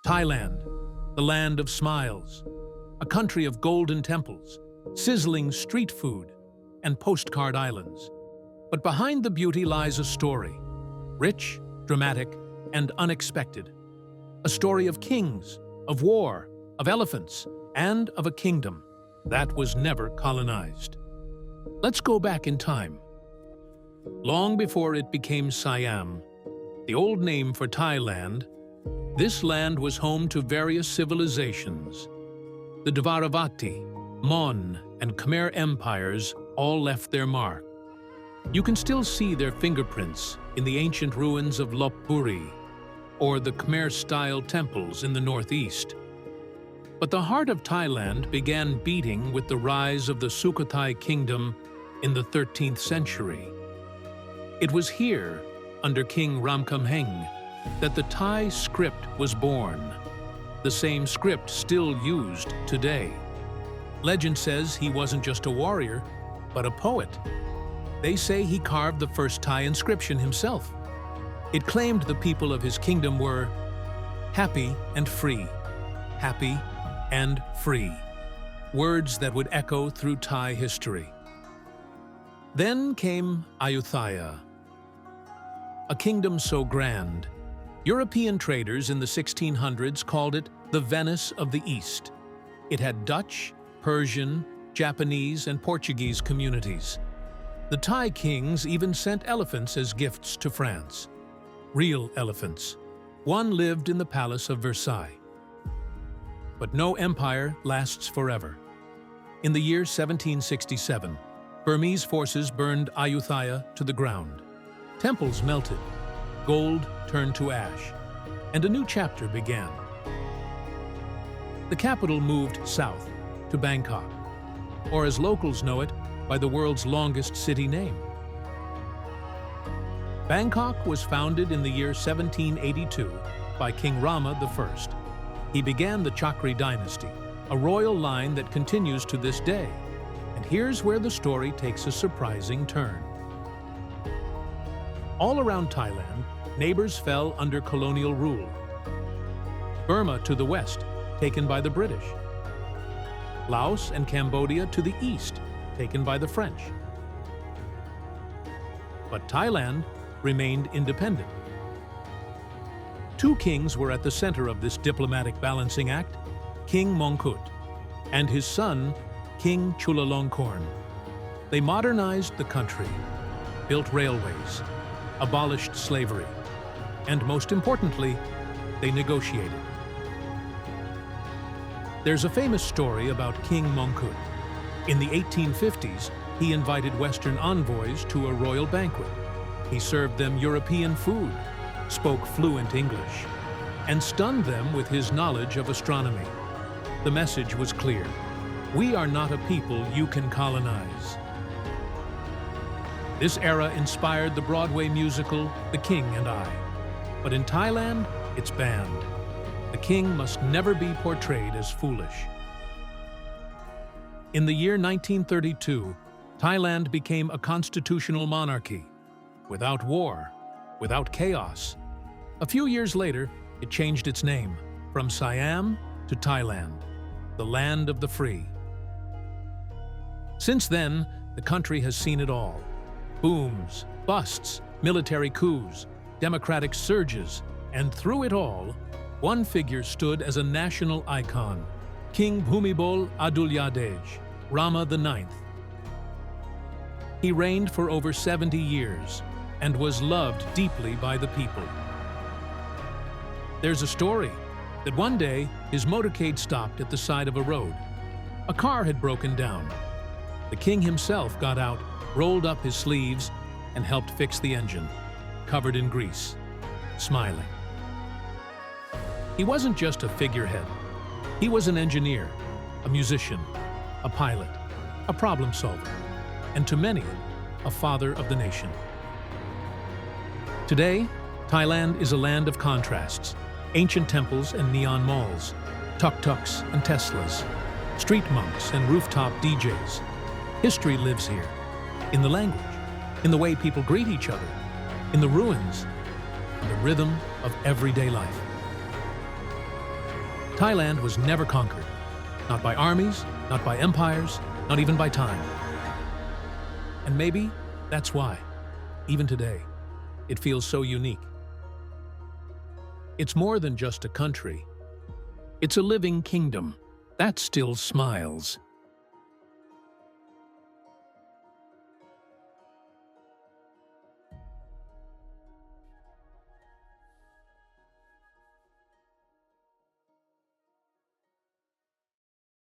Thailand, the land of smiles, a country of golden temples, sizzling street food, and postcard islands. But behind the beauty lies a story, rich, dramatic, and unexpected. A story of kings, of war, of elephants, and of a kingdom that was never colonized. Let's go back in time. Long before it became Siam, the old name for Thailand, this land was home to various civilizations. The Dvaravati, Mon, and Khmer empires all left their mark. You can still see their fingerprints in the ancient ruins of Lopburi or the Khmer-style temples in the northeast. But the heart of Thailand began beating with the rise of the Sukhothai kingdom in the 13th century. It was here, under King Ramkhamhaeng, that the Thai script was born, the same script still used today. Legend says he wasn't just a warrior, but a poet. They say he carved the first Thai inscription himself. It claimed the people of his kingdom were happy and free, happy and free, words that would echo through Thai history. Then came Ayutthaya, a kingdom so grand, European traders in the 1600s called it the Venice of the East. It had Dutch, Persian, Japanese, and Portuguese communities. The Thai kings even sent elephants as gifts to France. Real elephants. One lived in the Palace of Versailles. But no empire lasts forever. In the year 1767, Burmese forces burned Ayutthaya to the ground. Temples melted, gold turned to ash, and a new chapter began. The capital moved south to Bangkok, or as locals know it, by the world's longest city name. Bangkok was founded in the year 1782 by King Rama I. He began the Chakri Dynasty, a royal line that continues to this day. And here's where the story takes a surprising turn. All around Thailand, neighbors fell under colonial rule. Burma to the west, taken by the British. Laos and Cambodia to the east, taken by the French. But Thailand remained independent. Two kings were at the center of this diplomatic balancing act, King Mongkut and his son, King Chulalongkorn. They modernized the country, built railways, abolished slavery, and most importantly, they negotiated. There's a famous story about King Mongkut. In the 1850s, he invited Western envoys to a royal banquet. He served them European food, spoke fluent English, and stunned them with his knowledge of astronomy. The message was clear: we are not a people you can colonize. This era inspired the Broadway musical The King and I. But in Thailand, it's banned. The king must never be portrayed as foolish. In the year 1932, Thailand became a constitutional monarchy, without war, without chaos. A few years later, it changed its name from Siam to Thailand, the land of the free. Since then, the country has seen it all. Booms, busts, military coups, democratic surges, and through it all, one figure stood as a national icon, King Bhumibol Adulyadej, Rama IX. He reigned for over 70 years and was loved deeply by the people. There's a story that one day his motorcade stopped at the side of a road. A car had broken down. The king himself got out, rolled up his sleeves, and helped fix the engine, covered in grease, smiling. He wasn't just a figurehead. He was an engineer, a musician, a pilot, a problem solver, and to many, a father of the nation. Today, Thailand is a land of contrasts, ancient temples and neon malls, tuk-tuks and Teslas, street monks and rooftop DJs. History lives here, in the language, in the way people greet each other, in the ruins, in the rhythm of everyday life. Thailand was never conquered. Not by armies, not by empires, not even by time. And maybe that's why, even today, it feels so unique. It's more than just a country. It's a living kingdom that still smiles.